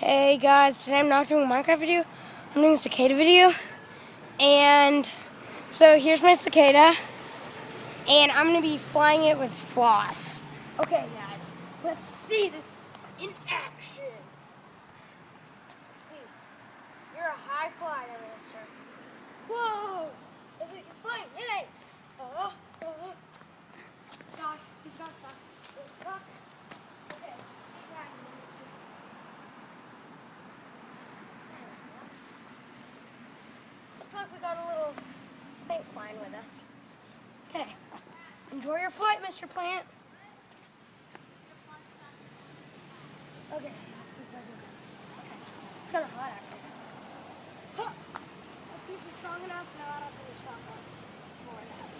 Hey guys, today I'm not doing a Minecraft video, I'm doing a cicada video. And so here's my cicada, and I'm going to be flying it with floss. Okay guys, let's see this in action. Let's see. You're a high flyer, mister. Whoa! It's flying, hey! Oh. Gosh, he's got stuck. It's stuck. Okay, let's get back, mister. Looks like we got a little plant flying with us. Okay. Enjoy your flight, Mr. Plant. Okay. Okay. It's kind of hot out here. Huh. Let's see if it's strong enough. No, I don't think it's strong enough. More than that.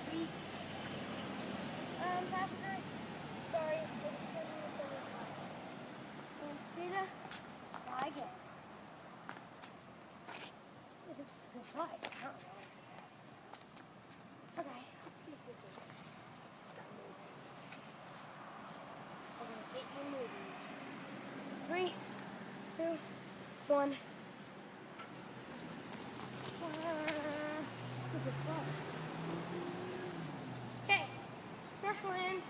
Passenger. Sorry. Let's fly again. This is a good flight. I don't know. Okay, let's see if we can start moving. We're going to get you moving. 3, 2, 1. Okay, first land.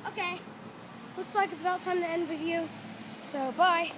Okay, looks like it's about time to end the video, so bye.